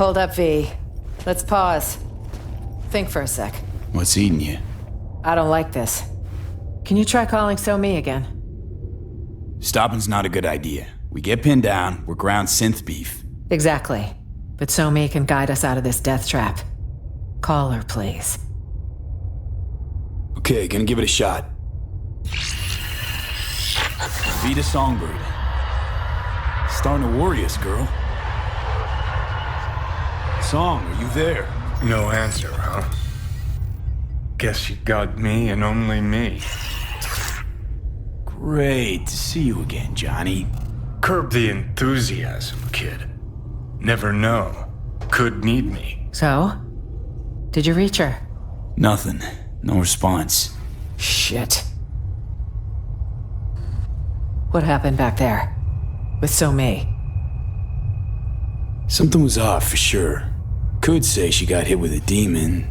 Hold up, V. Let's pause. Think for a sec. What's eating you? I don't like this. Can you try calling So-Mi again? Stopping's not a good idea. We get pinned down, we're ground synth beef. Exactly. But So-Mi can guide us out of this death trap. Call her, please. Okay, gonna give it a shot. Be the songbird. Starting to worry us, girl. Song, are you there? No answer, huh? Guess you got me and only me. Great to see you again, Johnny. Curb the enthusiasm, kid. Never know. Could need me. So? Did you reach her? Nothing. No response. Shit. What happened back there? With So-Mi? Something was off for sure. Could say she got hit with a demon.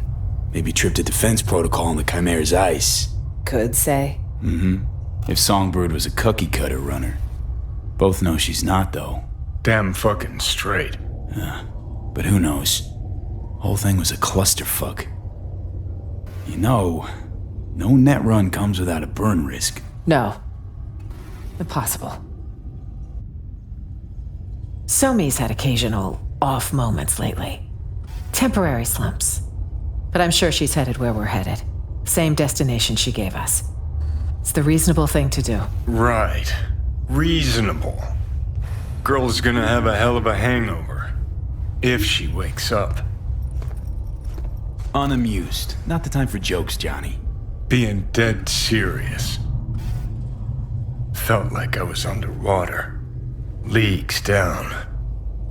Maybe tripped a defense protocol on the Chimera's ice. Could say? Mm-hmm. If Songbird was a cookie cutter runner. Both know she's not, though. Damn fucking straight. But who knows? Whole thing was a clusterfuck. You know, no net run comes without a burn risk. No. Impossible. So-Mi's had occasional off moments lately. Temporary slumps. But I'm sure she's headed where we're headed. Same destination she gave us. It's the reasonable thing to do. Right. Reasonable. Girl's gonna have a hell of a hangover. If she wakes up. Unamused. Not the time for jokes, Johnny. Being dead serious. Felt like I was underwater. Leagues down.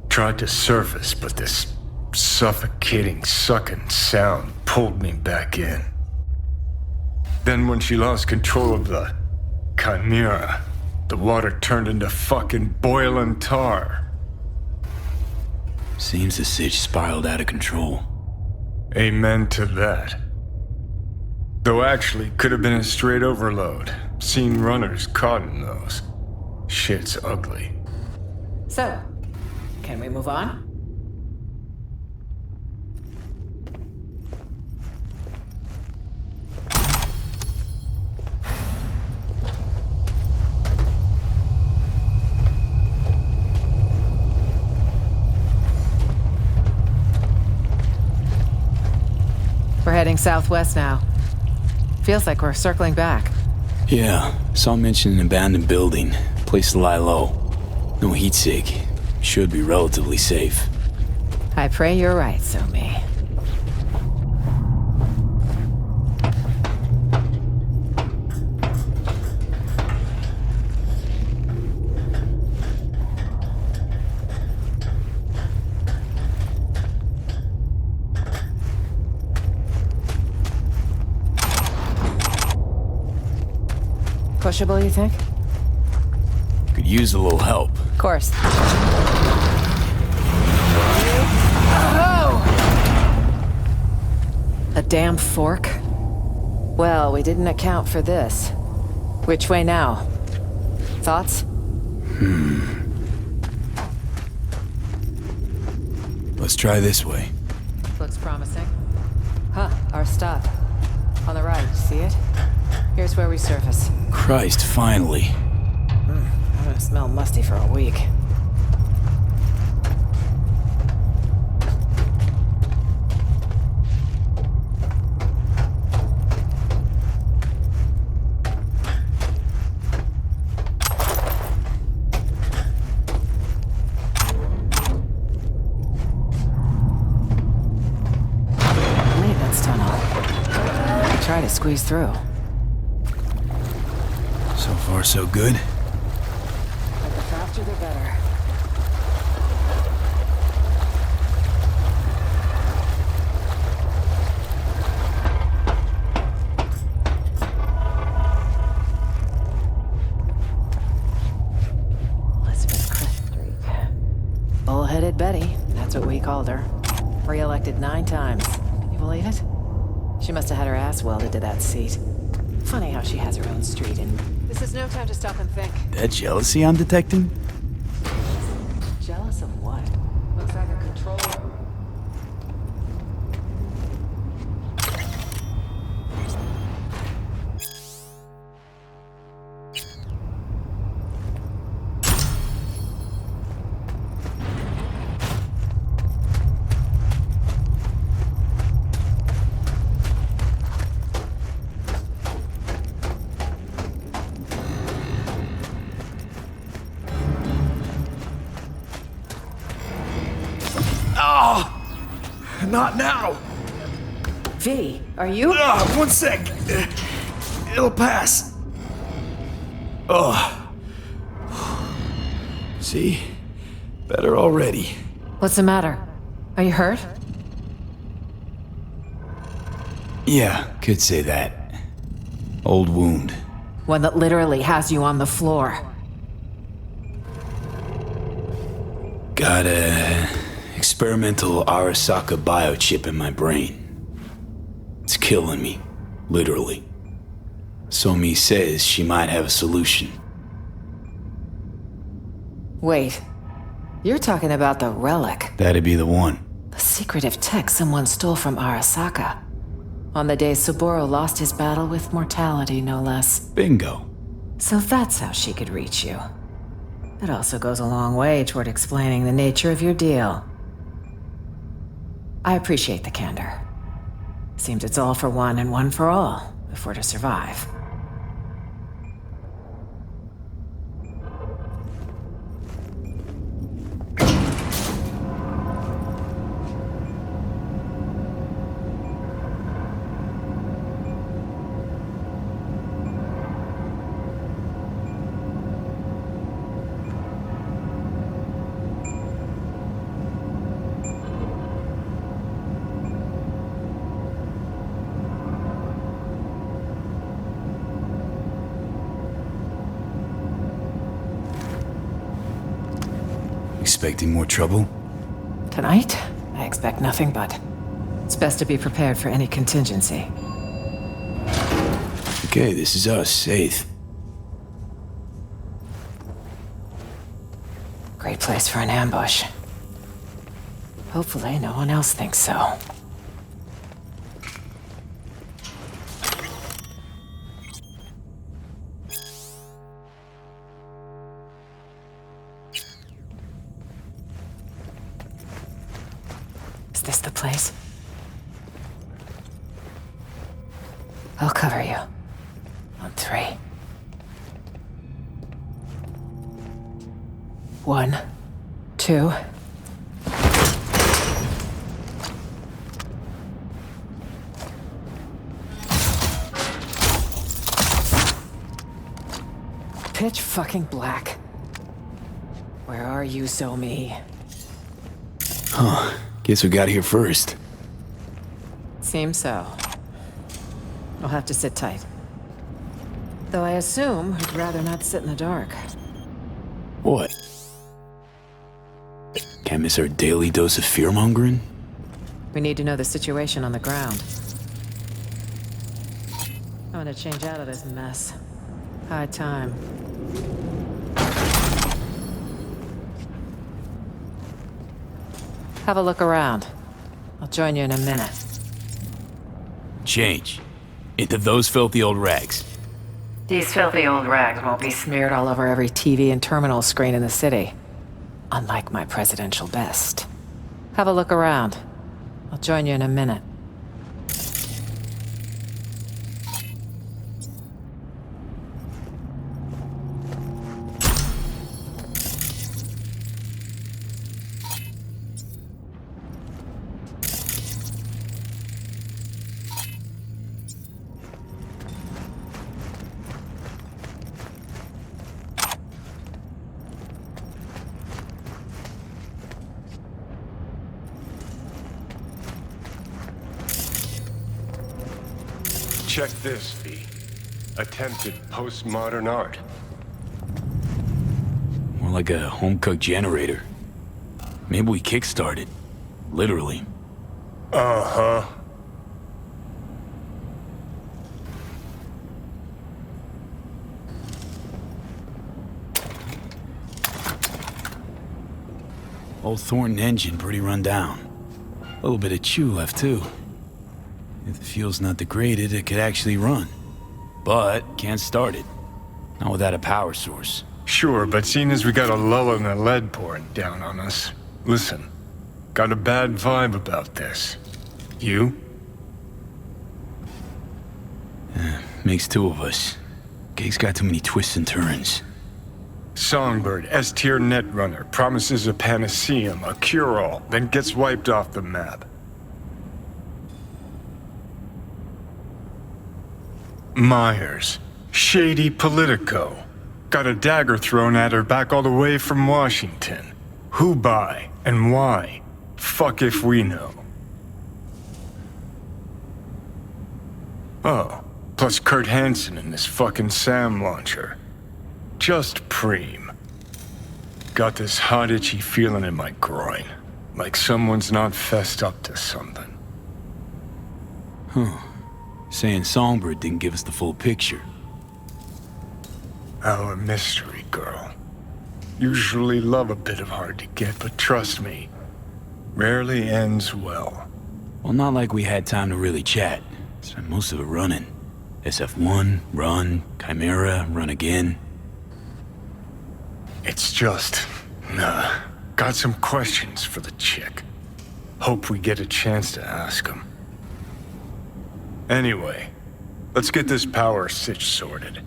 Tried to surface, but this suffocating, sucking sound pulled me back in. Then when she lost control of the Chimera, the water turned into fucking boiling tar. Seems the sitch spiraled out of control. Amen to that. Though actually could have been a straight overload. Seen runners caught in those. Shit's ugly. So, can we move on? We're heading southwest now. Feels like we're circling back. Yeah, saw mention an abandoned building. Place to lie low. No heat sig. Should be relatively safe. I pray you're right, So-Mi. Pushable, you think? Could use a little help. Of course. Oh! A damn fork? Well, we didn't account for this. Which way now? Thoughts? Let's try this way. Looks promising. Huh, our stop. On the right, see it? Here's where we surface. Christ, finally. I'm gonna smell musty for a week. Maintenance tunnel. Try to squeeze through. So far, so good. But the faster the better. Elizabeth Crest Street. Bullheaded Betty, that's what we called her. Re-elected 9 times. Can you believe it? She must have had her ass welded to that seat. Funny how she has her own street and... This is no time to stop and think. That jealousy I'm detecting? Jealous of what? Looks like a control room. Not now! V, are you? 1 sec. It'll pass. Oh. See? Better already. What's the matter? Are you hurt? Yeah, could say that. Old wound. One that literally has you on the floor. Got a experimental Arasaka biochip in my brain. It's killing me, literally. Somi says she might have a solution. Wait. You're talking about the relic. That'd be the one. The secretive tech someone stole from Arasaka. On the day Saburo lost his battle with mortality, no less. Bingo. So that's how she could reach you. That also goes a long way toward explaining the nature of your deal. I appreciate the candor. Seems it's all for one and one for all, if we're to survive. Expecting more trouble? Tonight, I expect nothing but. It's best to be prepared for any contingency. Okay, this is us, 8th. Great place for an ambush. Hopefully no one else thinks so. Is this the place? I'll cover you. On 3. 1, 2. Pitch fucking black. Where are you, Somi? Huh. Guess we got here first. Seems so. I'll have to sit tight. Though I assume I'd rather not sit in the dark. What? Can't miss our daily dose of fear-mongering? We need to know the situation on the ground. I'm gonna change out of this mess. High time. Have a look around. I'll join you in a minute. Change. Into those filthy old rags. These filthy old rags won't be smeared all over every TV and terminal screen in the city. Unlike my presidential best. Have a look around. I'll join you in a minute. Check this, V. Attempted postmodern art. More like a home-cooked generator. Maybe we kickstarted. Literally. Uh-huh. Whole Thornton engine pretty run down. A little bit of chew left too. If the fuel's not degraded, it could actually run. But can't start it. Not without a power source. Sure, but seeing as we got a lull in the lead pouring down on us, listen, got a bad vibe about this. You? Makes two of us. Gig's got too many twists and turns. Songbird, S-tier netrunner, promises a panaceum, a cure-all, then gets wiped off the map. Myers, shady politico. Got a dagger thrown at her back all the way from Washington. Who by and why? Fuck if we know. Oh, plus Kurt Hansen and this fucking SAM launcher. Just preem. Got this hot itchy feeling in my groin. Like someone's not fessed up to something. Huh. Saying Songbird didn't give us the full picture. Our mystery girl. Usually love a bit of hard to get, but trust me, rarely ends well. Well, not like we had time to really chat. Spent most of it running. SF1, run, Chimera, run again. It's just, got some questions for the chick. Hope we get a chance to ask them. Anyway, let's get this power sitch sorted.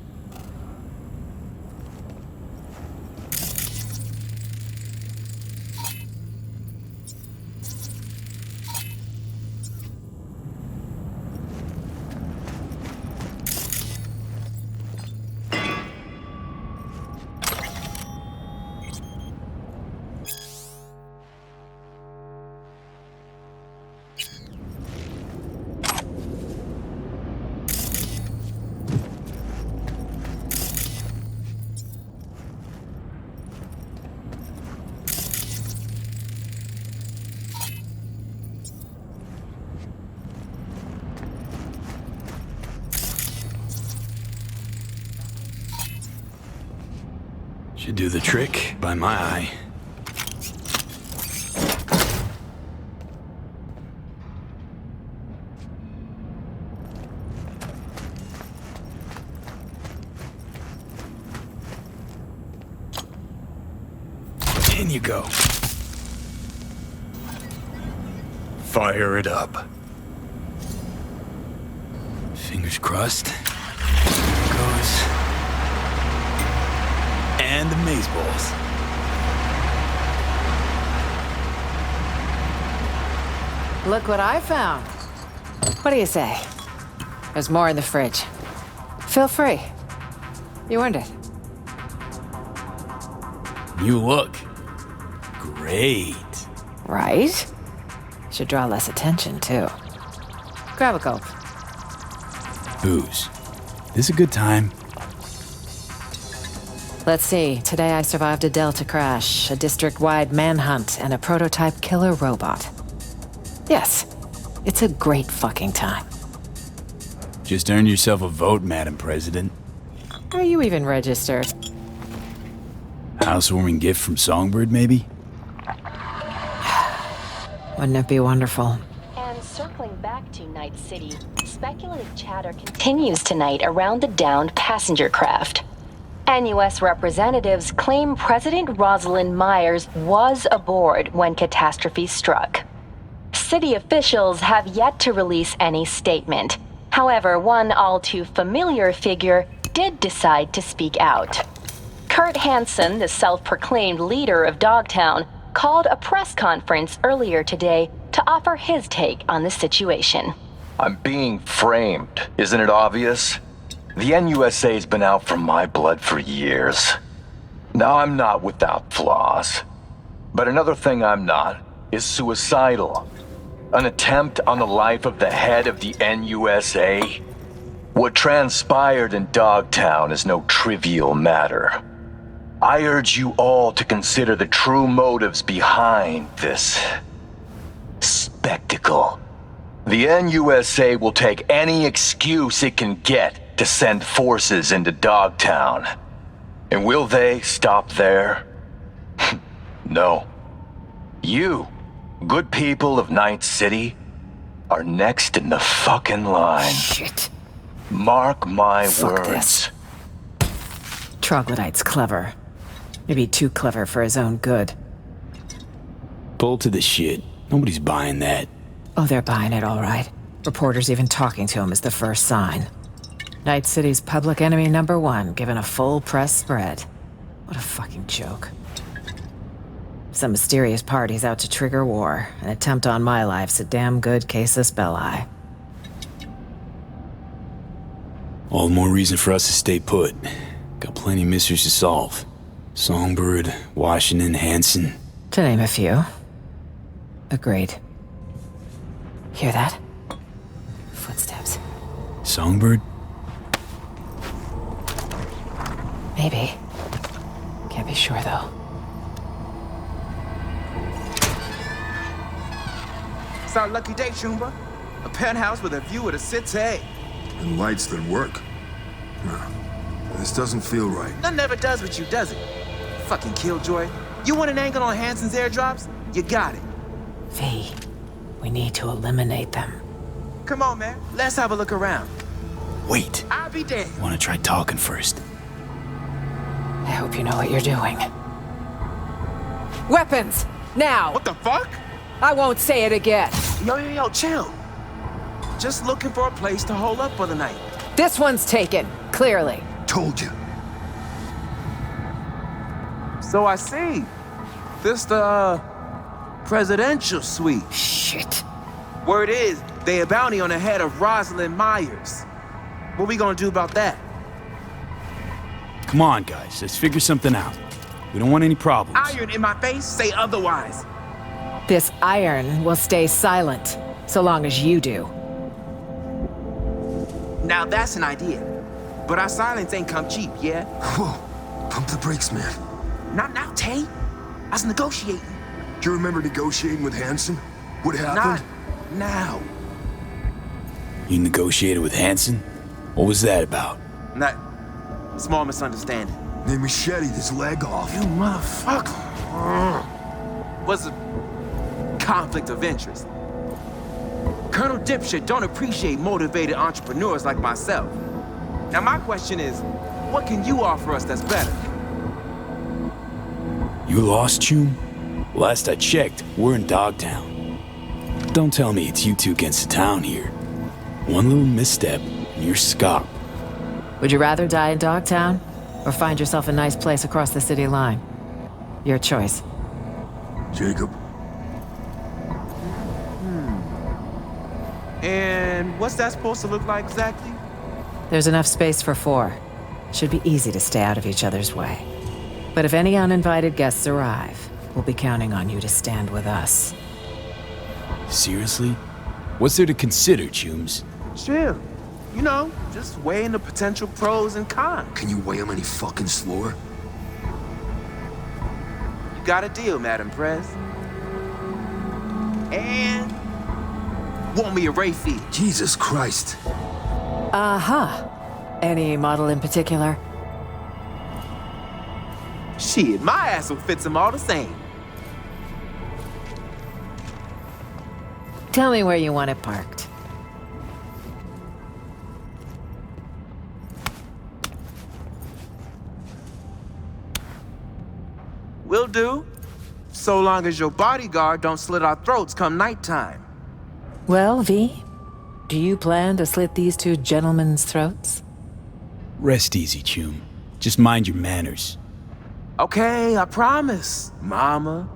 Should do the trick, by my eye. In you go. Fire it up. Fingers crossed. Here it goes. And the maze balls. Look what I found. What do you say? There's more in the fridge. Feel free. You earned it. You look great. Right? Should draw less attention, too. Grab a gulp. Booze. This a good time? Let's see. Today I survived a Delta crash, a district-wide manhunt, and a prototype killer robot. Yes, it's a great fucking time. Just earned yourself a vote, Madam President. Are you even registered? Housewarming gift from Songbird, maybe? Wouldn't it be wonderful? And circling back to Night City, speculative chatter continues tonight around the downed passenger craft. NUS representatives claim President Rosalind Myers was aboard when catastrophe struck. City officials have yet to release any statement. However, one all too familiar figure did decide to speak out. Kurt Hansen, the self-proclaimed leader of Dogtown, called a press conference earlier today to offer his take on the situation. I'm being framed, isn't it obvious? The NUSA's been out for my blood for years. Now, I'm not without flaws. But another thing I'm not is suicidal. An attempt on the life of the head of the NUSA. What transpired in Dogtown is no trivial matter. I urge you all to consider the true motives behind this spectacle. The NUSA will take any excuse it can get to send forces into Dogtown. And will they stop there? No. You, good people of Night City, are next in the fucking line. Shit. Mark my Fuck words. this. Troglodyte's clever. Maybe too clever for his own good. Bull to the shit. Nobody's buying that. Oh, they're buying it all right. Reporters even talking to him is the first sign. Night City's public enemy #1 given a full press spread. What a fucking joke. Some mysterious party's out to trigger war. An attempt on my life's a damn good casus belli. All the more reason for us to stay put. Got plenty of mysteries to solve. Songbird, Washington, Hanson. To name a few. Agreed. Hear that? Footsteps. Songbird? Maybe. Can't be sure, though. It's our lucky day, Chumba. A penthouse with a view of the city. And lights that work. No, this doesn't feel right. That never does with you, does it? Fucking killjoy. You want an angle on Hanson's airdrops? You got it. V, we need to eliminate them. Come on, man. Let's have a look around. Wait. I'll be there. Wanna try talking first? I hope you know what you're doing. Weapons! Now! What the fuck? I won't say it again. Yo, chill. Just looking for a place to hold up for the night. This one's taken, clearly. Told you. So I see. This the, presidential suite. Shit. Word is, they a bounty on the head of Rosalind Myers. What we gonna do about that? Come on, guys. Let's figure something out. We don't want any problems. Iron in my face, say otherwise. This iron will stay silent, so long as you do. Now that's an idea. But our silence ain't come cheap, yeah? Whoa. Pump the brakes, man. Not now, Tay. I was negotiating. Do you remember negotiating with Hanson? What Not happened? now. You negotiated with Hanson? What was that about? Not small misunderstanding. They macheted his leg off. You motherfucker. Was a conflict of interest. Colonel Dipshit don't appreciate motivated entrepreneurs like myself. Now my question is, what can you offer us that's better? You lost, Chum? Last I checked, we're in Dogtown. Don't tell me it's you two against the town here. One little misstep, and you're scop. Would you rather die in Dogtown, or find yourself a nice place across the city line? Your choice. Jacob. And what's that supposed to look like exactly? There's enough space for 4. Should be easy to stay out of each other's way. But if any uninvited guests arrive, we'll be counting on you to stand with us. Seriously? What's there to consider, Chums? Chill. You know, just weighing the potential pros and cons. Can you weigh him any fucking slower? You got a deal, Madam Prez. And want me a Ray feed. Jesus Christ. Uh-huh. Any model in particular? Shit, my ass will fit them all the same. Tell me where you want it parked. Will do. So long as your bodyguard don't slit our throats come nighttime. Well, V, do you plan to slit these 2 gentlemen's throats? Rest easy, Chum. Just mind your manners. Okay, I promise, Mama.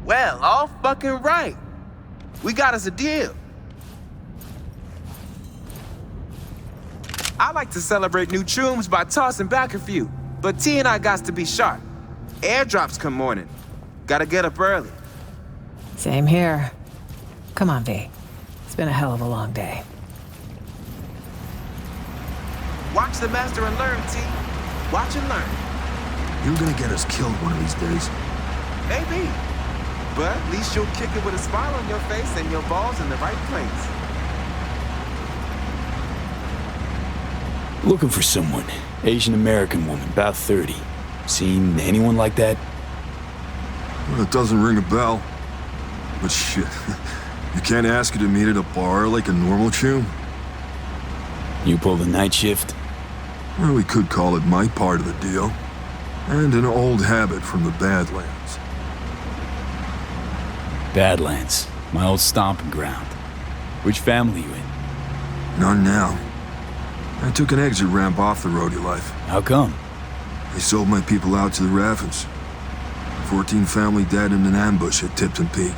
Well, all fucking right. We got us a deal. I like to celebrate new chums by tossing back a few, but T and I got to be sharp. Airdrops come morning. Gotta get up early. Same here. Come on, V. It's been a hell of a long day. Watch the master and learn, T. Watch and learn. You're gonna get us killed one of these days. Maybe. But at least you'll kick it with a smile on your face and your balls in the right place. Looking for someone. Asian American woman, about 30. Seen anyone like that? Well, it doesn't ring a bell. But shit, you can't ask her to meet at a bar like a normal chum. You pull the night shift? Well, we could call it my part of the deal. And an old habit from the Badlands. Badlands, my old stomping ground. Which family you in? None now. I took an exit ramp off the roadie life. How come? They sold my people out to the Raffins. 14 family dead in an ambush at Tipton Peak.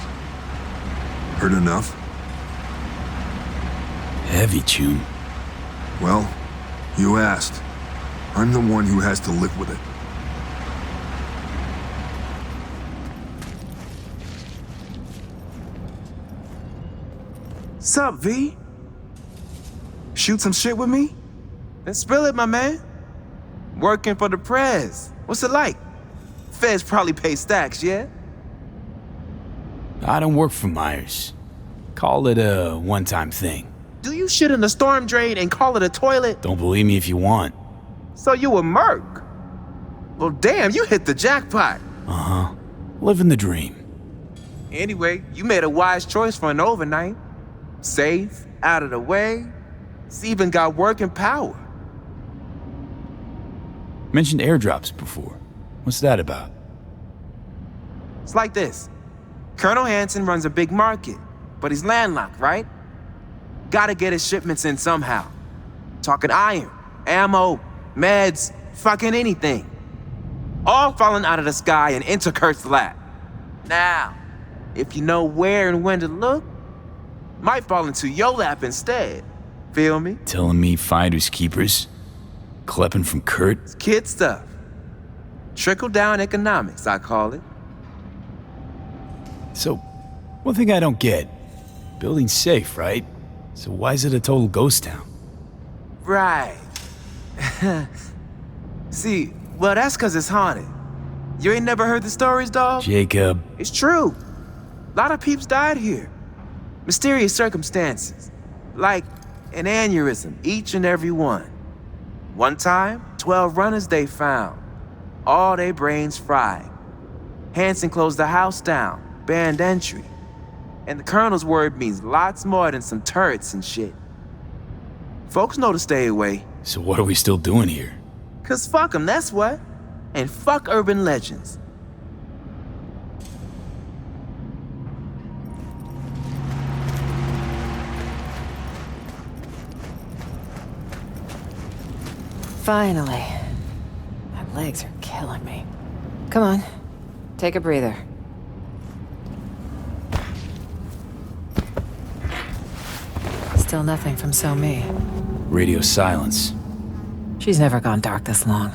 Heard enough? Heavy, chum. Well, you asked. I'm the one who has to live with it. Sup, V? Shoot some shit with me? Then spill it, my man. Working for the press. What's it like? Feds probably pay stacks, yeah? I don't work for Myers. Call it a one-time thing. Do you shit in the storm drain and call it a toilet? Don't believe me if you want. So you a merc? Well, damn, you hit the jackpot. Uh-huh. Living the dream. Anyway, you made a wise choice for an overnight. Safe, out of the way. It's even got working power. Mentioned airdrops before. What's that about? It's like this. Colonel Hanson runs a big market, but he's landlocked, right? Gotta get his shipments in somehow. Talking iron, ammo, meds, fucking anything. All falling out of the sky and into Kurt's lap. Now, if you know where and when to look, might fall into your lap instead. Feel me? Telling me finders keepers? Klepping from Kurt? It's kid stuff. Trickle-down economics, I call it. So, one thing I don't get. Building's safe, right? So why is it a total ghost town? Right. See, well, that's because it's haunted. You ain't never heard the stories, dawg? Jacob. It's true. A lot of peeps died here. Mysterious circumstances. Like an aneurysm, each and every one. One time, 12 runners they found. All their brains fried. Hanson closed the house down, banned entry. And the colonel's word means lots more than some turrets and shit. Folks know to stay away. So what are we still doing here? 'Cause fuck them, that's what. And fuck urban legends. Finally. My legs are killing me. Come on, take a breather. Still nothing from So Mi. Radio silence. She's never gone dark this long.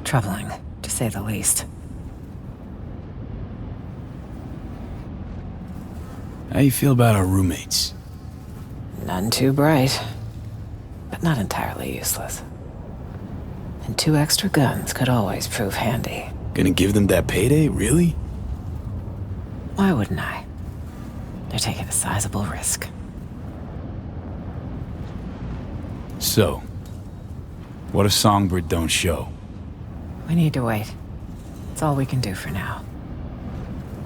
Troubling, to say the least. How you feel about our roommates? None too bright, but not entirely useless. And 2 extra guns could always prove handy. Gonna give them that payday, really? Why wouldn't I? They're taking a sizable risk. So, what if Songbird don't show? We need to wait. It's all we can do for now.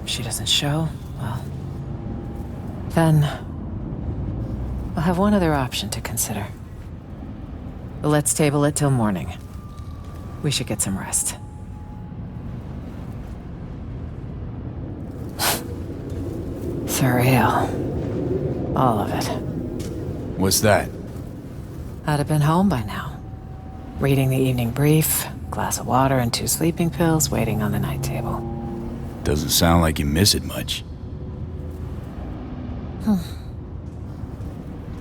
If she doesn't show, well... then... we'll have one other option to consider. But let's table it till morning. We should get some rest. Surreal. All of it. What's that? I'd have been home by now. Reading the evening brief, glass of water and 2 sleeping pills waiting on the night table. Doesn't sound like you miss it much.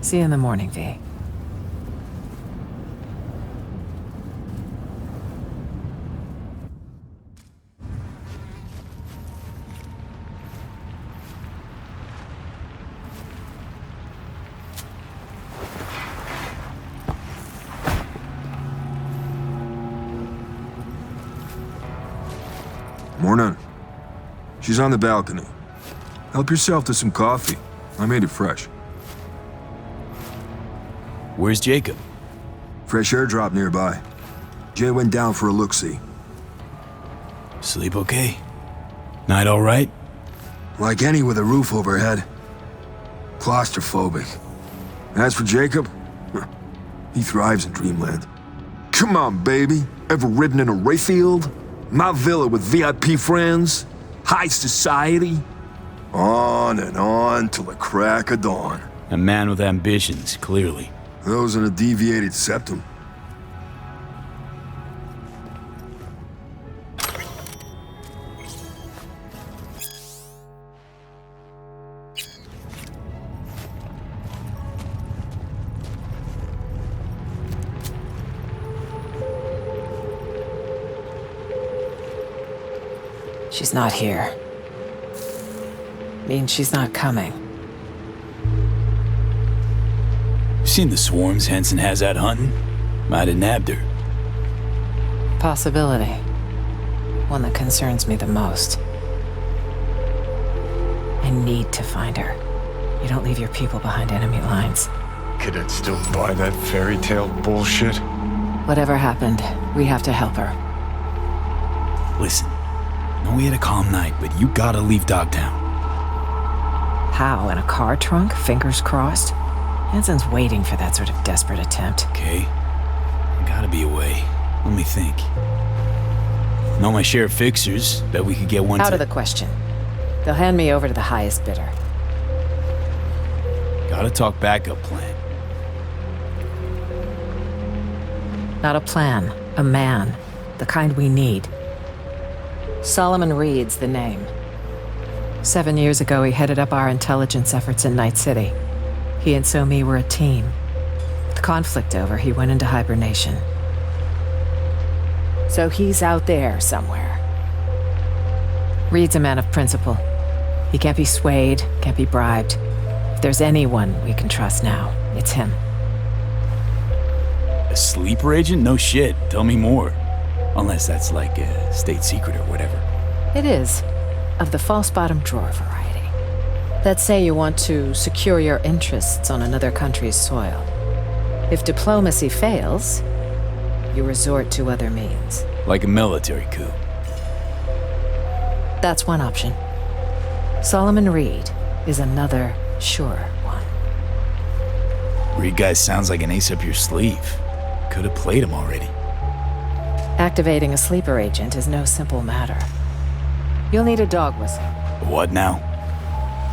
See you in the morning, V. Morning. She's on the balcony. Help yourself to some coffee. I made it fresh. Where's Jacob? Fresh airdrop nearby. Jay went down for a look-see. Sleep okay? Night all right? Like any with a roof overhead. Claustrophobic. As for Jacob, he thrives in dreamland. Come on, baby. Ever ridden in a Rayfield? My villa with VIP friends? High society? On and on till the crack of dawn. A man with ambitions, clearly. Those in a deviated septum. She's not here. Means she's not coming. Seen the swarms Henson has out hunting? Might have nabbed her. Possibility. One that concerns me the most. I need to find her. You don't leave your people behind enemy lines. Cadet still buy that fairy tale bullshit? Whatever happened, we have to help her. Listen, I know we had a calm night, but you gotta leave Dogtown. How? In a car trunk? Fingers crossed? Henson's waiting for that sort of desperate attempt. Okay. Gotta be a way. Let me think. Know my share of fixers. Bet we could get one Out of the question. They'll hand me over to the highest bidder. Gotta talk backup plan. Not a plan. A man. The kind we need. Solomon Reed's the name. 7 years ago, he headed up our intelligence efforts in Night City. He and So-Mi were a team. With conflict over, he went into hibernation. So he's out there somewhere. Reed's a man of principle. He can't be swayed, can't be bribed. If there's anyone we can trust now, it's him. A sleeper agent? No shit. Tell me more. Unless that's like a state secret or whatever. It is. Of the false bottom drawer variety. Let's say you want to secure your interests on another country's soil. If diplomacy fails, you resort to other means. Like a military coup. That's one option. Solomon Reed is another sure one. Reed guy sounds like an ace up your sleeve. Could have played him already. Activating a sleeper agent is no simple matter. You'll need a dog whistle. What now?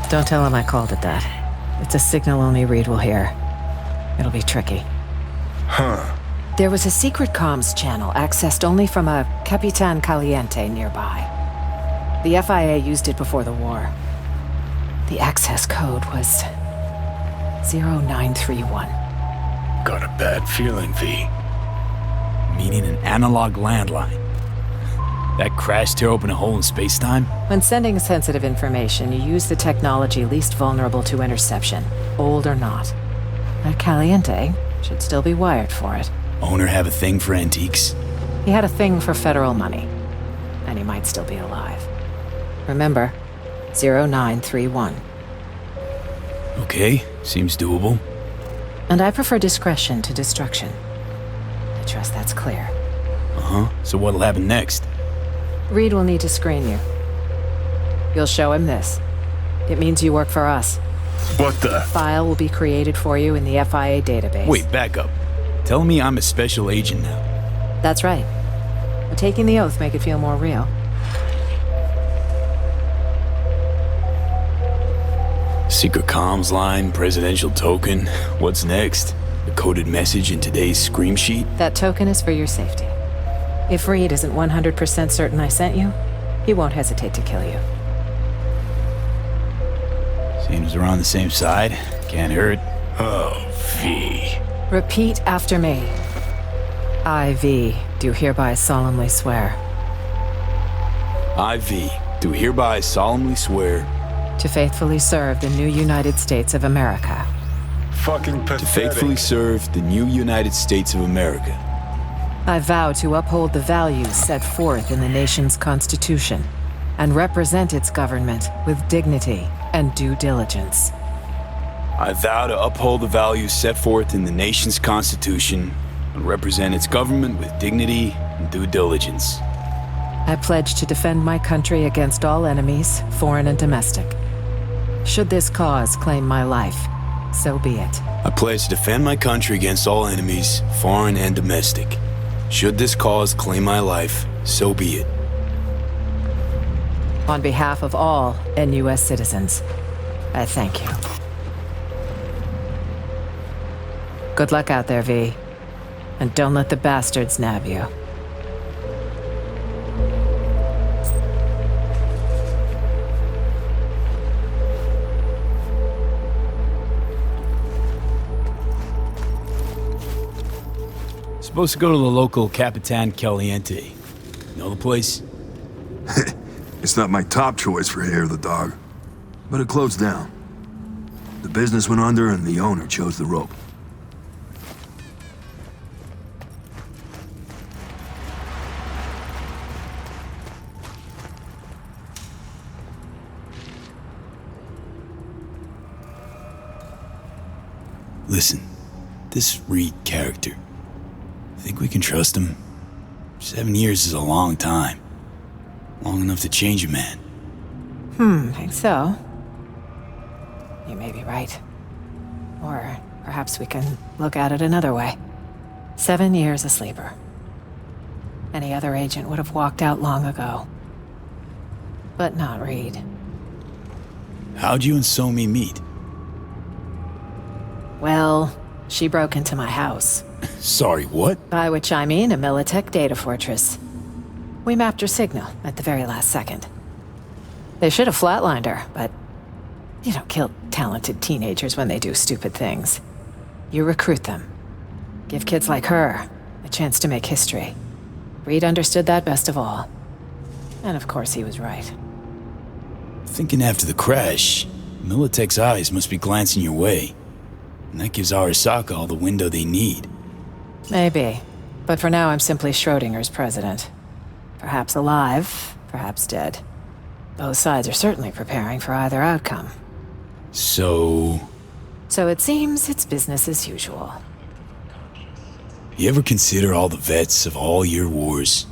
Don't tell him I called it that. It's a signal only Reed will hear. It'll be tricky. Huh. There was a secret comms channel accessed only from a Capitan Caliente nearby. The FIA used it before the war. The access code was 0931. Got a bad feeling, V. Meaning an analog landline. That crash tear open a hole in space-time? When sending sensitive information, you use the technology least vulnerable to interception, old or not. That Caliente should still be wired for it. Owner have a thing for antiques? He had a thing for federal money. And he might still be alive. Remember, 0931. Okay, seems doable. And I prefer discretion to destruction. I trust that's clear. Uh-huh. So what'll happen next? Reed will need to screen you. You'll show him this. It means you work for us. What the? File will be created for you in the FIA database. Wait, back up. Tell me I'm a special agent now. That's right. But taking the oath make it feel more real. Secret comms line, presidential token. What's next? A coded message in today's scream sheet? That token is for your safety. If Reed isn't 100% certain I sent you, he won't hesitate to kill you. Seems we're on the same side. Can't hurt. Oh, V. Repeat after me. I, V, do hereby solemnly swear. I, V, do hereby solemnly swear To faithfully serve the new United States of America. Fucking pathetic. to faithfully serve the new United States of America. I vow to uphold the values set forth in the nation's Constitution and represent its government with dignity and due diligence. I vow to uphold the values set forth in the nation's Constitution and represent its government with dignity and due diligence. I pledge to defend my country against all enemies, foreign and domestic. Should this cause claim my life, so be it. I pledge to defend my country against all enemies, foreign and domestic. Should this cause claim my life, so be it. On behalf of all NUS citizens, I thank you. Good luck out there, V. And don't let the bastards nab you. Supposed to go to the local Capitan Caliente. Know the place? It's not my top choice for hair of the dog, but it closed down. The business went under and the owner chose the rope. Listen, this Reed character. Think we can trust him? 7 years is a long time. Long enough to change a man. Think so. You may be right. Or perhaps we can look at it another way. 7 years a sleeper. Any other agent would have walked out long ago. But not Reed. How'd you and Somi meet? Well, she broke into my house. Sorry, what? By which I mean a Militech data fortress. We mapped her signal at the very last second. They should have flatlined her, but you don't kill talented teenagers when they do stupid things. You recruit them. Give kids like her a chance to make history. Reed understood that best of all. And of course he was right. Thinking after the crash, Militech's eyes must be glancing your way. And that gives Arasaka all the window they need. Maybe. But for now I'm simply Schrodinger's president. Perhaps alive, perhaps dead. Both sides are certainly preparing for either outcome. So it seems it's business as usual. you ever consider all the vets of all your wars?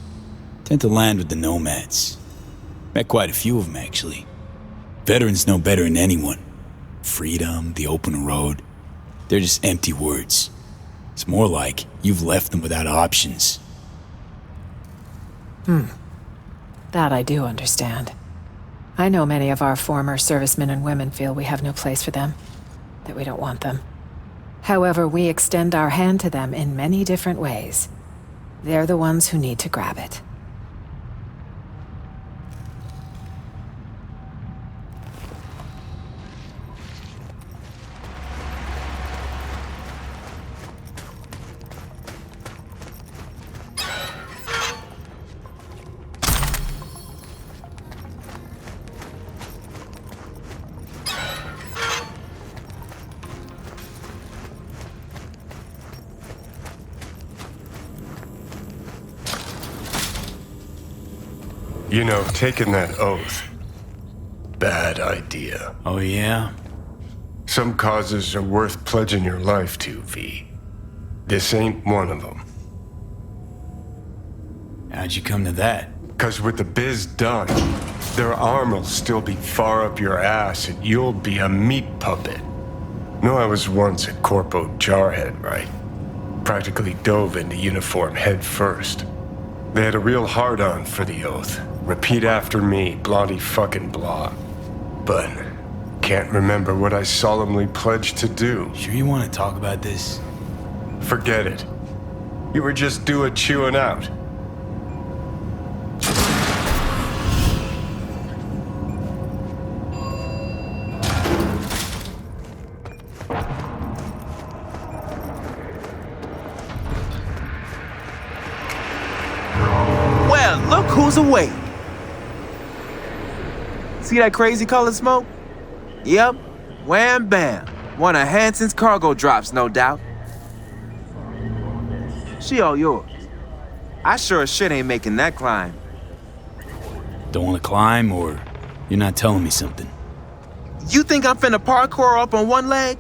Tend to land with the nomads. Met quite a few of them, actually. Veterans know better than anyone. Freedom, the open road. They're just empty words. It's more like you've left them without options. That I do understand. I know many of our former servicemen and women feel we have no place for them, that we don't want them. However, we extend our hand to them in many different ways. They're the ones who need to grab it. You know, taking that oath, bad idea. Oh yeah? Some causes are worth pledging your life to, V. This ain't one of them. How'd you come to that? 'Cause with the biz done, their arm will still be far up your ass and you'll be a meat puppet. No, I was once a corpo jarhead, right? Practically dove into uniform head first. They had a real hard-on for the oath. Repeat after me, blondie fucking blah. But can't remember what I solemnly pledged to do. Sure you want to talk about this? Forget it. You were just doing chewing out. Well, look who's awake. See that crazy colored smoke? Yep. Wham bam. One of Hanson's cargo drops, no doubt. She all yours. I sure as shit ain't making that climb. Don't want to climb, or you're not telling me something? You think I'm finna parkour up on one leg?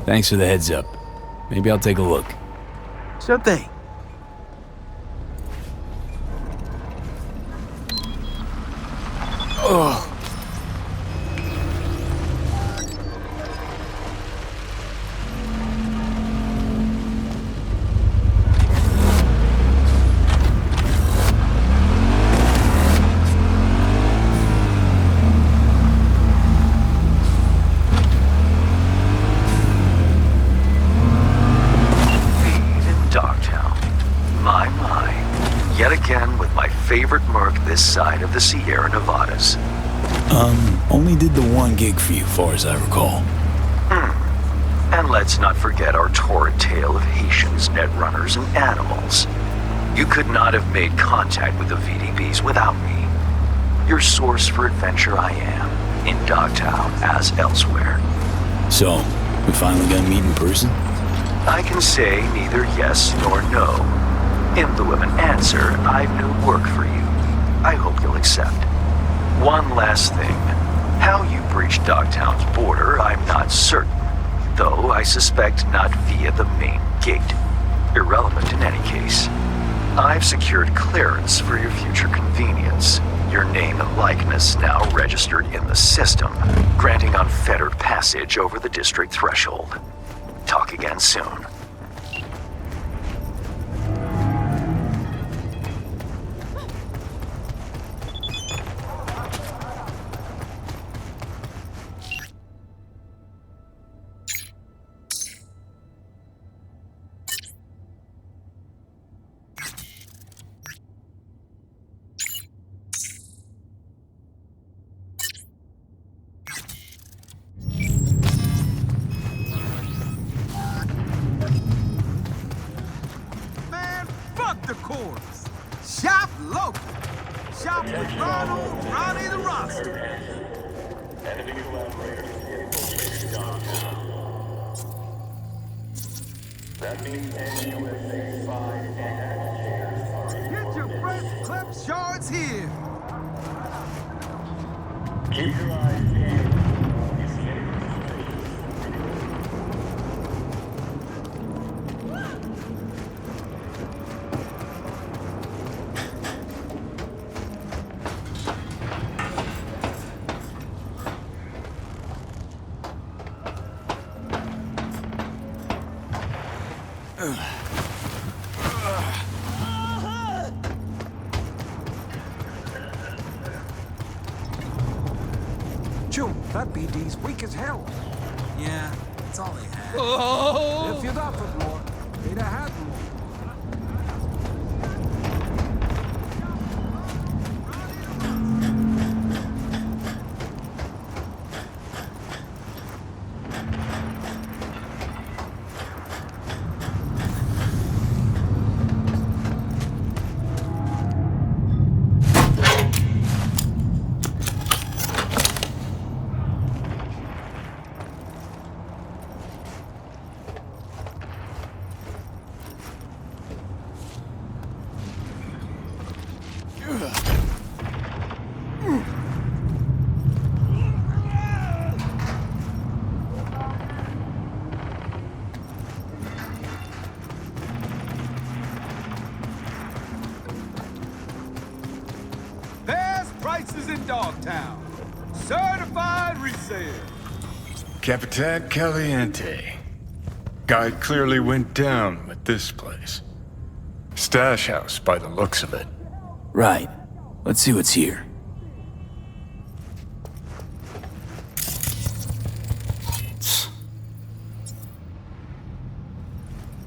Thanks for the heads up. Maybe I'll take a look. Sure thing. Favorite merc this side of the Sierra Nevadas. Only did the one gig for you, far as I recall. And let's not forget our torrid tale of Haitians, netrunners, and animals. You could not have made contact with the VDBs without me. Your source for adventure I am, in Dogtown as elsewhere. So, we finally got to meet in person? I can say neither yes nor no. In lieu of an answer, I've new work for you. I hope you'll accept. One last thing. How you breached Dogtown's border, I'm not certain. Though I suspect not via the main gate. Irrelevant in any case. I've secured clearance for your future convenience. Your name and likeness now registered in the system, granting unfettered passage over the district threshold. Talk again soon. The corners. Shop local. Shop with Ronald, Ronnie the Roster. That means NUSA 5 and get your fresh clip shards here. Keep your eyes in. June, that BD's weak as hell. Yeah, that's all they had. If you'd offered more, they'd have had more. Prices in Dogtown. Certified resale. Capitan Caliente. Guy clearly went down with this place. Stash house by the looks of it. Right. Let's see what's here.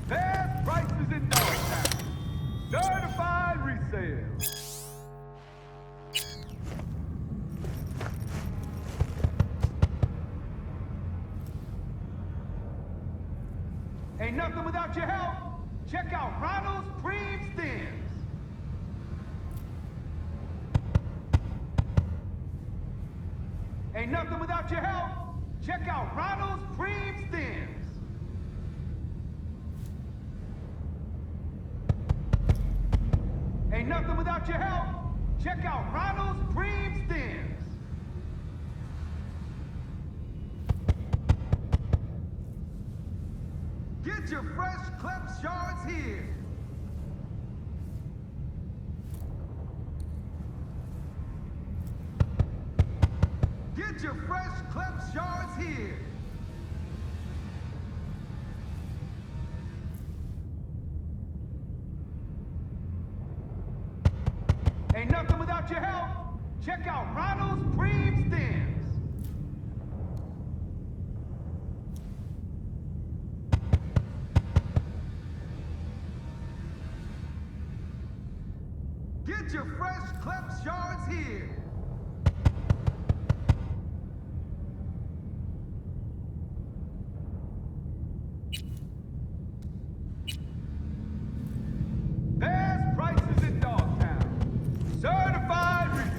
Best prices in Dogtown. Certified resale. Ain't nothing without your help. Check out Ronald's Cream Stems. Ain't nothing without your help. Check out Ronald's Cream Stems. Ain't nothing without your help. Check out Ronald's Cream Stems. Get your fresh clip shards here. Get your fresh clipped shards here. Ain't nothing without your help. Check out Ronald's Preem Stems. Get your fresh clipped shards here. Best prices in Dogtown. Certified reviews.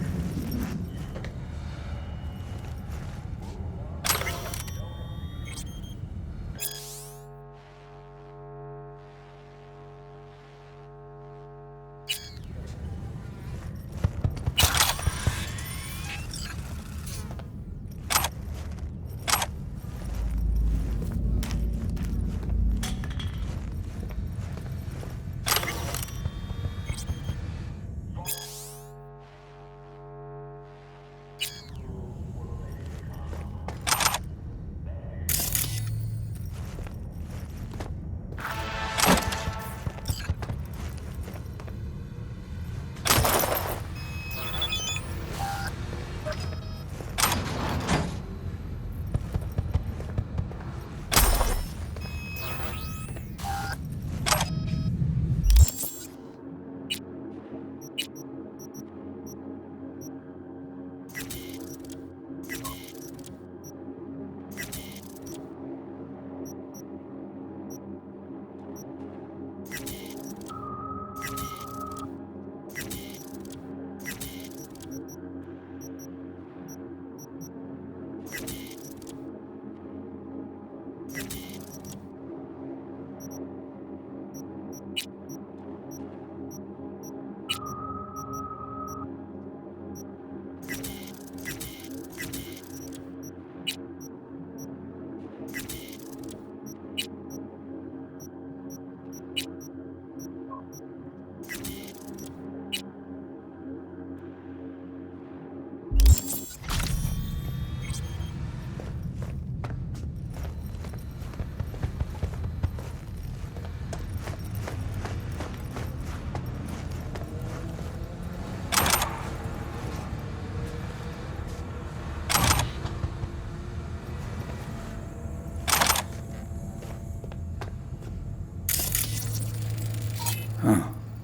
Huh.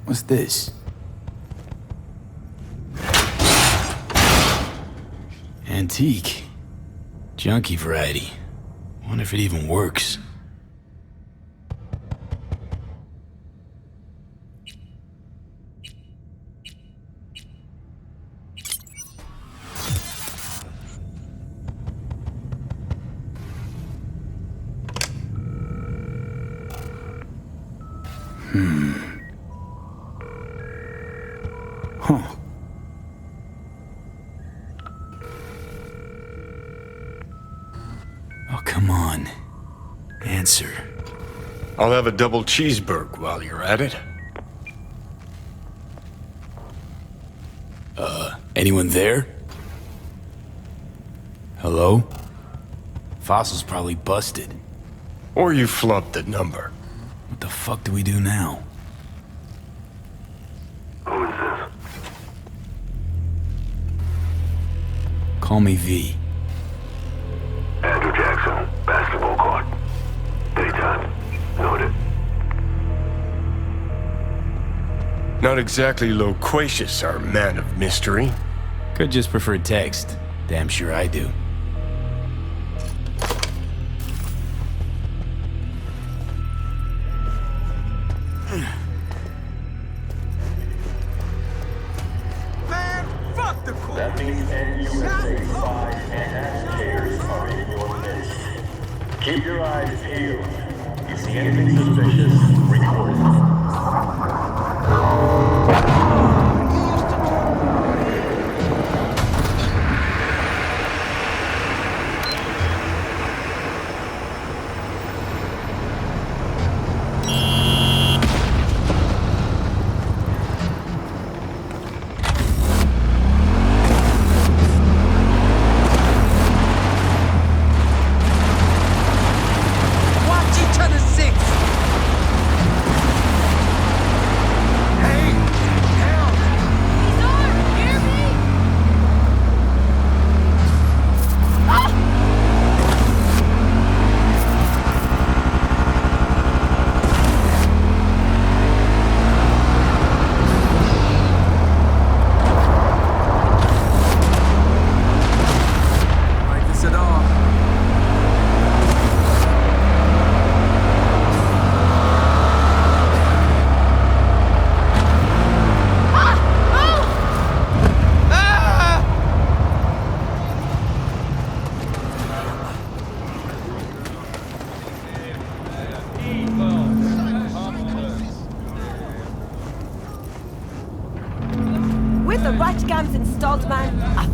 What's this? Antique. Junky variety. Wonder if it even works. Huh. Oh, come on. Answer. I'll have a double cheeseburger while you're at it. Anyone there? Hello? Fossil's probably busted. Or you flubbed the number. What the fuck do we do now? Who is this? Call me V. Andrew Jackson, basketball court. Daytime. Noted. Not exactly loquacious, our man of mystery. Could just prefer text. Damn sure I do. Man, fuck the court. That means NUSA 5 and agitators are in your midst. Keep your eyes peeled. You see anything suspicious, report it.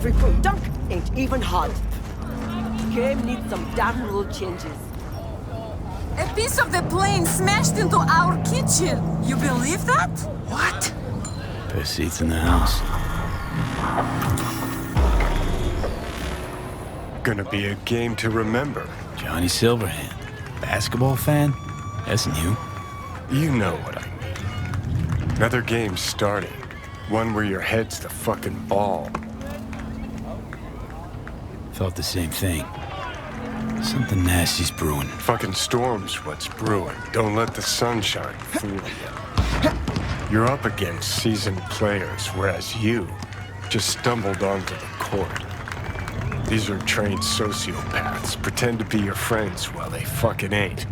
Frequent dunk ain't even hard. Game needs some damn rule changes. A piece of the plane smashed into our kitchen. You believe that? What? Best seats in the house. Gonna be a game to remember. Johnny Silverhand. Basketball fan? That's new. You know what I mean. Another game starting. One where your head's the fucking ball. Felt the same thing. Something nasty's brewing. Fucking storm's what's brewing. Don't let the sunshine fool you. You're up against seasoned players, whereas you just stumbled onto the court. These are trained sociopaths. Pretend to be your friends while they fucking ain't.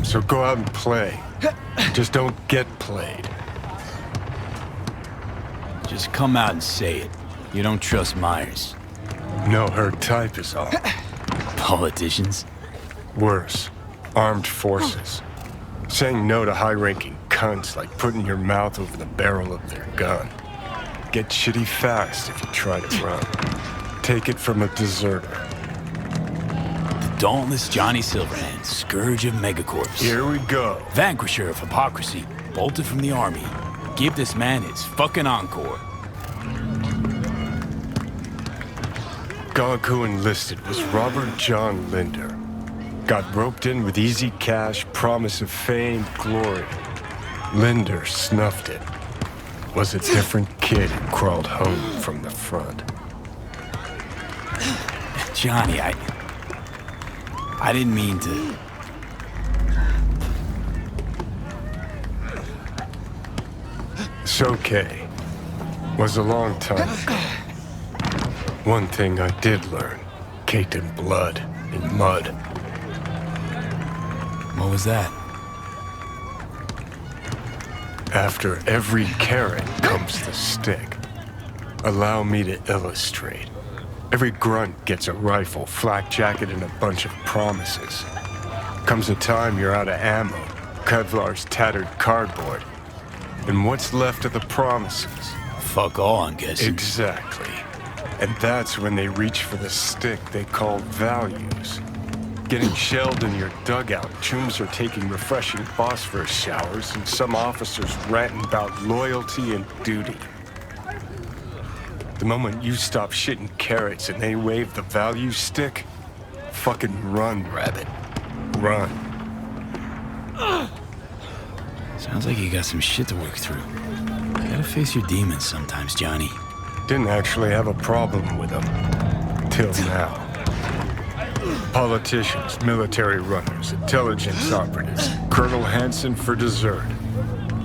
So go out and play. Just don't get played. Just come out and say it. You don't trust Myers. No, her type is all. Politicians? Worse. Armed forces. Saying no to high-ranking cunts like putting your mouth over the barrel of their gun. Get shitty fast if you try to run. Take it from a deserter. The dauntless Johnny Silverhand, scourge of megacorps. Here we go. Vanquisher of hypocrisy, bolted from the army. Give this man his fucking encore. Gog who enlisted was Robert John Linder. Got roped in with easy cash, promise of fame, glory. Linder snuffed it. Was a different kid who crawled home from the front. Johnny, I didn't mean to... It's okay. Was a long time ago. One thing I did learn, caked in blood and mud. What was that? After every carrot comes the stick. Allow me to illustrate. Every grunt gets a rifle, flak jacket, and a bunch of promises. Comes a time you're out of ammo, Kevlar's tattered cardboard. And what's left of the promises? Fuck all, I'm guessing. Exactly. And that's when they reach for the stick they call values. Getting shelled in your dugout, chooms are taking refreshing phosphorus showers, and some officers ranting about loyalty and duty. The moment you stop shitting carrots and they wave the value stick, fucking run, rabbit. Run. Sounds like you got some shit to work through. You gotta face your demons sometimes, Johnny. Didn't actually have a problem with them. Till now. Politicians, military runners, intelligence operatives, Colonel Hanson for dessert.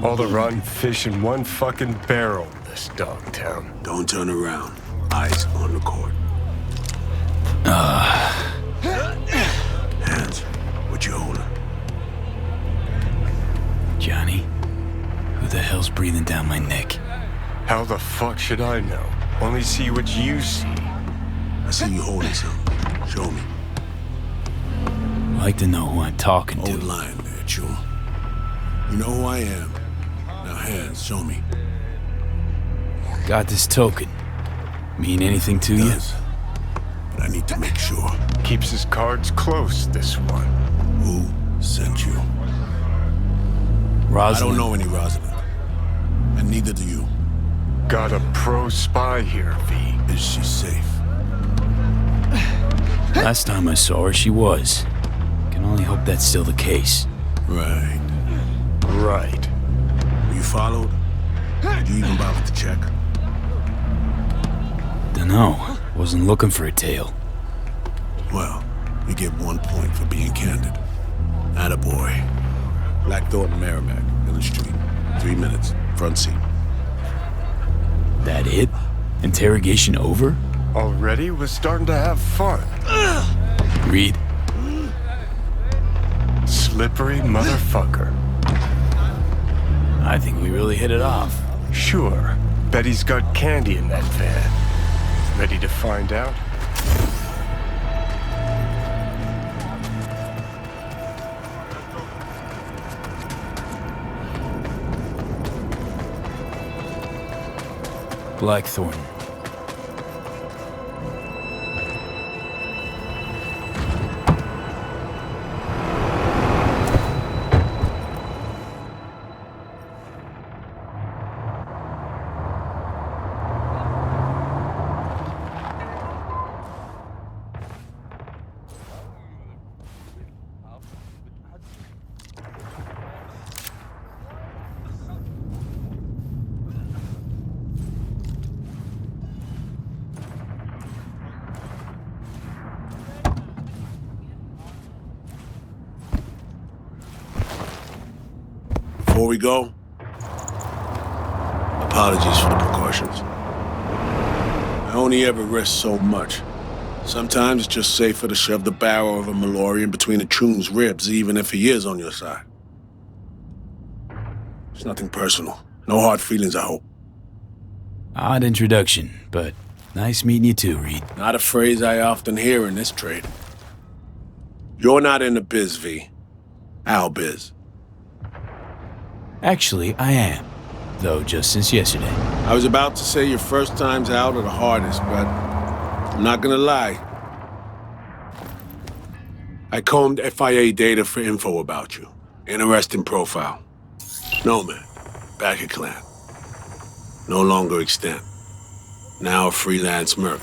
All the rotten fish in one fucking barrel in this dog town. Don't turn around. Eyes on the court. Hands, what you holding? Johnny, who the hell's breathing down my neck? How the fuck should I know? Only see what you see. I see you holding something. Show me. I'd like to know who I'm talking to. Hold line there, Chum. You know who I am. Now hands, show me. Got this token. Mean anything to you? But I need to make sure. Keeps his cards close, this one. Who sent you? Rosalind. I don't know any Rosalind. And neither do you. Got a pro spy here, V. Is she safe? Last time I saw her, she was. Can only hope that's still the case. Right. Right. Were you followed? Did you even bother to check? Dunno. Wasn't looking for a tail. Well, you get 1 point for being candid. Attaboy. Blackthorn and Merrimack, Village Street. 3 minutes. Front seat. That it? Interrogation over? Already was starting to have fun. Reed. Slippery motherfucker. I think we really hit it off. Sure. Bet he's got candy in that van. Ready to find out? Blackthorn. Before we go, apologies for the precautions. I only ever risk so much. Sometimes it's just safer to shove the barrel of a Malorian between a Troon's ribs, even if he is on your side. It's nothing personal. No hard feelings, I hope. Odd introduction, but nice meeting you too, Reed. Not a phrase I often hear in this trade. You're not in the biz, V. Our biz. Actually, I am. Though just since yesterday. I was about to say your first times out are the hardest, but I'm not gonna lie. I combed FIA data for info about you. Interesting profile. Nomad, back at clan. No longer extant. Now a freelance merc.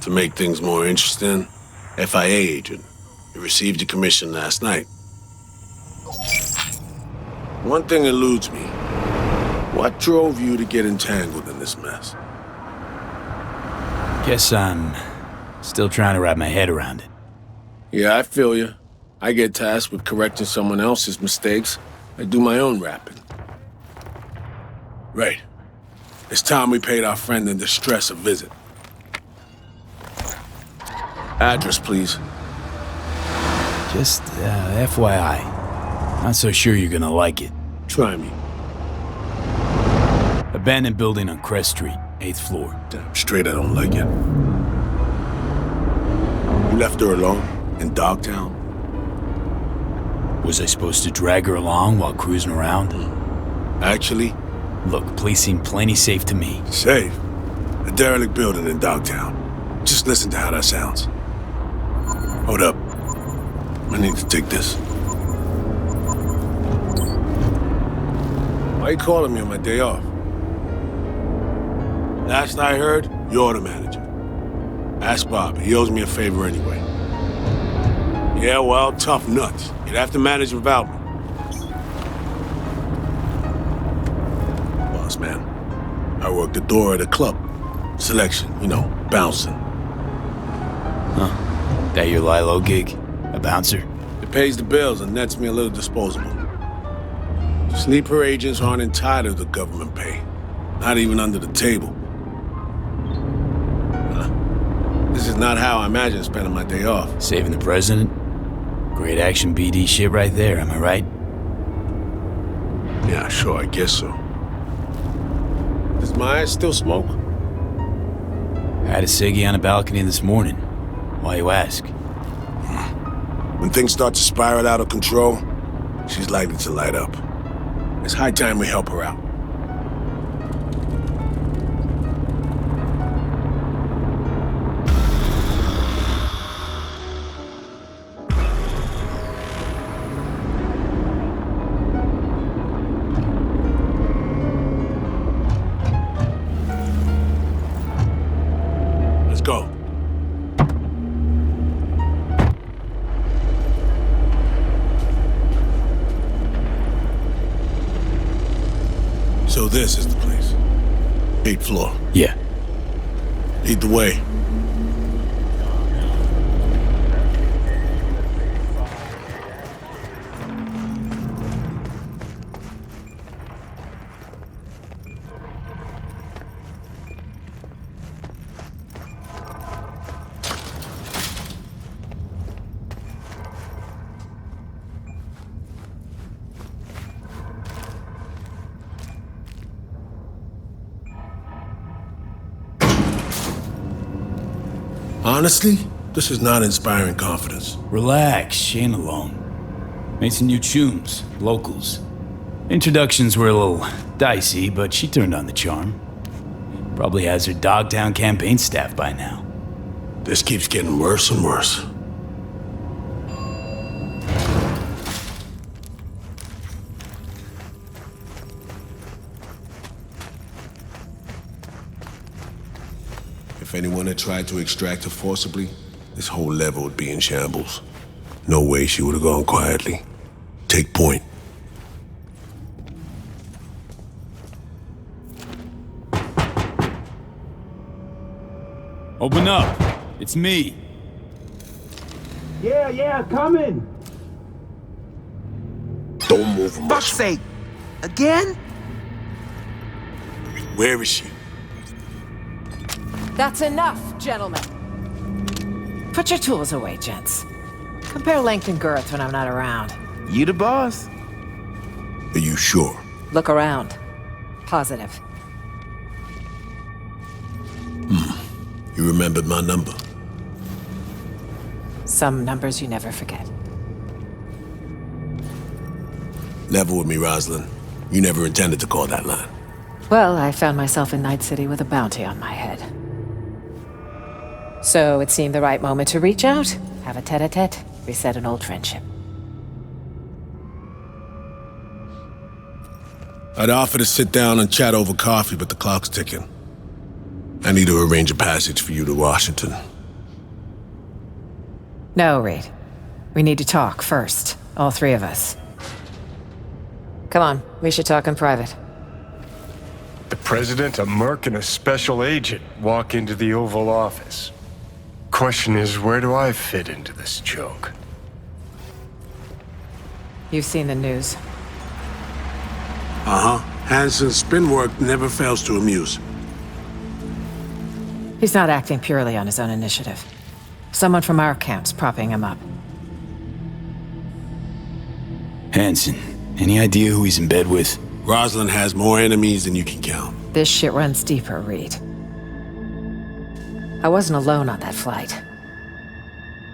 To make things more interesting, FIA agent. You received your commission last night. One thing eludes me. What drove you to get entangled in this mess? Guess I'm still trying to wrap my head around it. Yeah, I feel you. I get tasked with correcting someone else's mistakes. I do my own rapping. Right. It's time we paid our friend in distress a visit. Address, please. Just, FYI. Not so sure you're gonna like it. Try me. Abandoned building on Crest Street, 8th floor. Damn straight I don't like it. You left her alone? In Dogtown? Was I supposed to drag her along while cruising around? Actually? Look, place seemed plenty safe to me. Safe? A derelict building in Dogtown. Just listen to how that sounds. Hold up. I need to take this. Why are you calling me on my day off? Last I heard, you're the manager. Ask Bob. He owes me a favor anyway. Yeah, well, tough nuts. You'd have to manage without me. Boss man, I work the door at a club. Selection, you know, bouncing. Huh. That your Lilo gig? A bouncer? It pays the bills and nets me a little disposable. Sleeper agents aren't entitled to government pay. Not even under the table. This is not how I imagine spending my day off. Saving the president? Great action BD shit right there, am I right? Yeah, sure, I guess so. Does Maya still smoke? Had a ciggy on a balcony this morning. Why you ask? When things start to spiral out of control, she's likely to light up. It's high time we help her out. Let's go. So this is the place. 8th floor. Yeah. Lead the way. Honestly, this is not inspiring confidence. Relax, she ain't alone. Made some new tunes, locals. Introductions were a little dicey, but she turned on the charm. Probably has her Dogtown campaign staff by now. This keeps getting worse and worse. If anyone had tried to extract her forcibly, this whole level would be in shambles. No way she would have gone quietly. Take point. Open up. It's me. Yeah, coming. Don't move Fuck's sake! Again? Where is she? That's enough, gentlemen. Put your tools away, gents. Compare length and girth when I'm not around. You the boss? Are you sure? Look around. Positive. You remembered my number. Some numbers you never forget. Level with me, Rosalind. You never intended to call that line. Well, I found myself in Night City with a bounty on my head. So it seemed the right moment to reach out, have a tete-a-tete, reset an old friendship. I'd offer to sit down and chat over coffee, but the clock's ticking. I need to arrange a passage for you to Washington. No, Reed. We need to talk first, all three of us. Come on, we should talk in private. The president, a merc, and a special agent walk into the Oval Office. Question is, where do I fit into this joke? You've seen the news. Uh-huh. Hansen's spin work never fails to amuse. He's not acting purely on his own initiative. Someone from our camp's propping him up. Hansen, any idea who he's in bed with? Rosalind has more enemies than you can count. This shit runs deeper, Reed. I wasn't alone on that flight.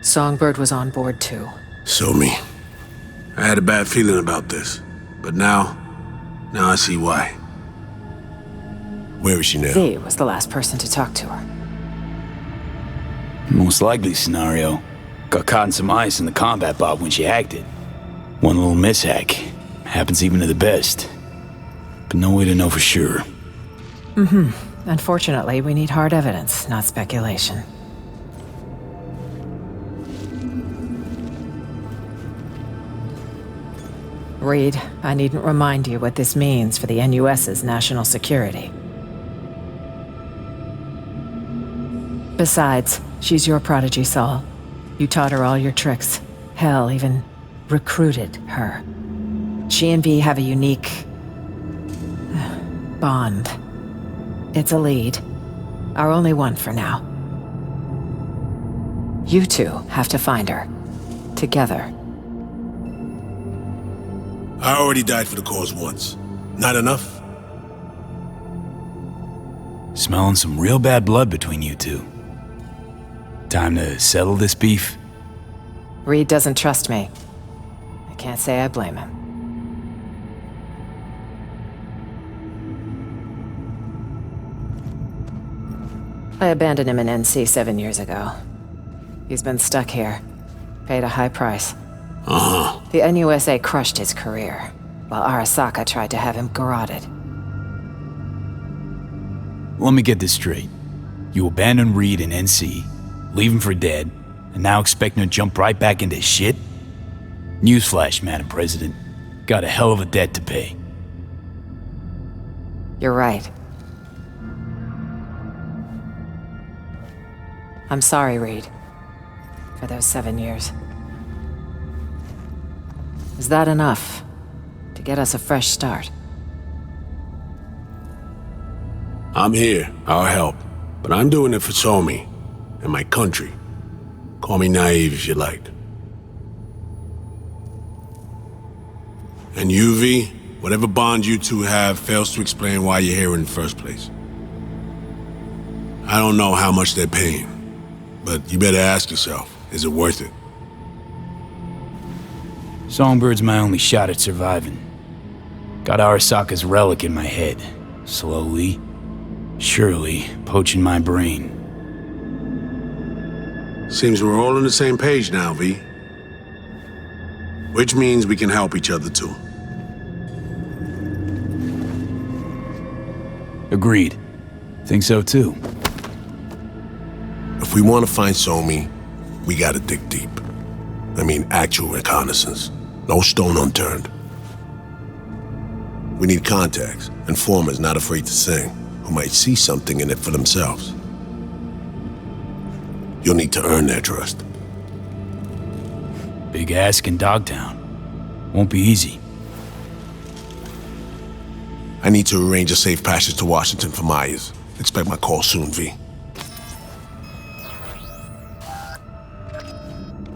Songbird was on board too. So me. I had a bad feeling about this. But now I see why. Where is she now? V was the last person to talk to her. Most likely scenario. Got caught in some ice in the combat bot when she hacked it. One little mishack. Happens even to the best. But no way to know for sure. Unfortunately, we need hard evidence, not speculation. Reed, I needn't remind you what this means for the NUS's national security. Besides, she's your prodigy, Saul. You taught her all your tricks. Hell, even recruited her. She and V have a unique bond. It's a lead. Our only one for now. You two have to find her. Together. I already died for the cause once. Not enough? Smelling some real bad blood between you two. Time to settle this beef? Reed doesn't trust me. I can't say I blame him. I abandoned him in NC 7 years ago. He's been stuck here. Paid a high price. The NUSA crushed his career, while Arasaka tried to have him garroted. Let me get this straight. You abandoned Reed in NC, leave him for dead, and now expect him to jump right back into shit? Newsflash, Madam President. Got a hell of a debt to pay. You're right. I'm sorry, Reed. For those 7 years. Is that enough to get us a fresh start? I'm here. I'll help. But I'm doing it for Somi and my country. Call me naive if you like. And you, V, whatever bond you two have fails to explain why you're here in the first place. I don't know how much they're paying, but you better ask yourself, is it worth it? Songbird's my only shot at surviving. Got Arasaka's relic in my head. Slowly, surely, poaching my brain. Seems we're all on the same page now, V. Which means we can help each other too. Agreed. Think so too. If we want to find Somi, we gotta dig deep. I mean, actual reconnaissance. No stone unturned. We need contacts, informers not afraid to sing, who might see something in it for themselves. You'll need to earn their trust. Big ask in Dogtown. Won't be easy. I need to arrange a safe passage to Washington for Myers. Expect my call soon, V.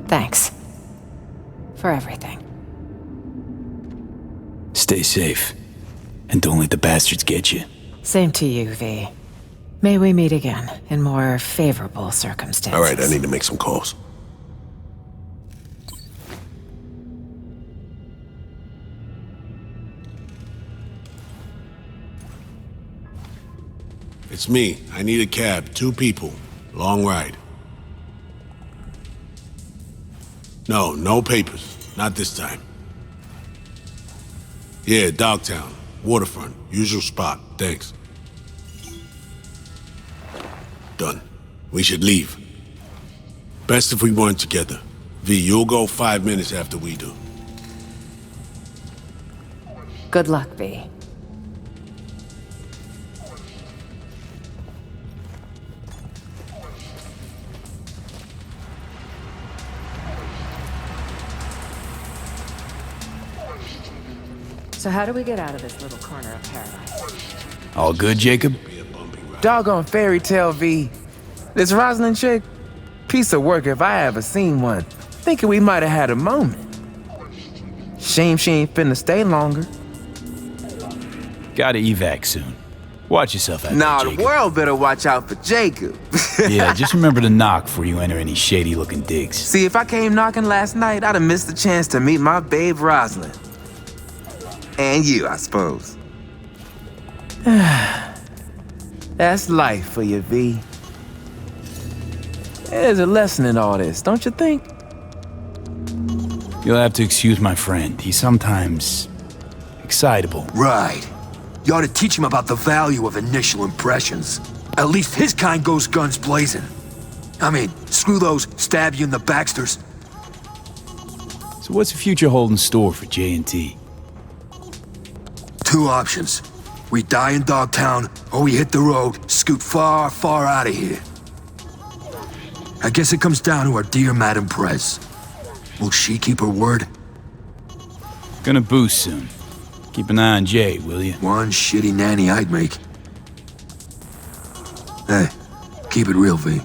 Thanks. For everything. Stay safe. And don't let the bastards get you. Same to you, V. May we meet again in more favorable circumstances. All right, I need to make some calls. It's me. I need a cab. 2 people. Long ride. No papers. Not this time. Yeah, Dogtown. Waterfront. Usual spot. Thanks. Done. We should leave. Best if we weren't together. V, you'll go 5 minutes after we do. Good luck, V. So how do we get out of this little corner of paradise? All good, Jacob? Doggone fairy tale, V. This Rosalind chick, piece of work if I ever seen one. Thinking we might have had a moment. Shame she ain't finna stay longer. Gotta evac soon. Watch yourself out Nah, there, Jacob. the world better watch out for Jacob. Yeah, just remember to knock before you enter any shady-looking digs. See, if I came knocking last night, I'd have missed the chance to meet my babe Rosalind. And you, I suppose. That's life for you, V. There's a lesson in all this, don't you think? You'll have to excuse my friend. He's sometimes excitable. Right. You ought to teach him about the value of initial impressions. At least his kind goes guns blazing. I mean, screw those stab you in the Baxters. So what's the future hold in store for J&T? 2 options. We die in Dogtown, or we hit the road, scoot far, far out of here. I guess it comes down to our dear Madame Prez. Will she keep her word? Gonna boost soon. Keep an eye on Jay, will you? One shitty nanny I'd make. Hey, keep it real, V.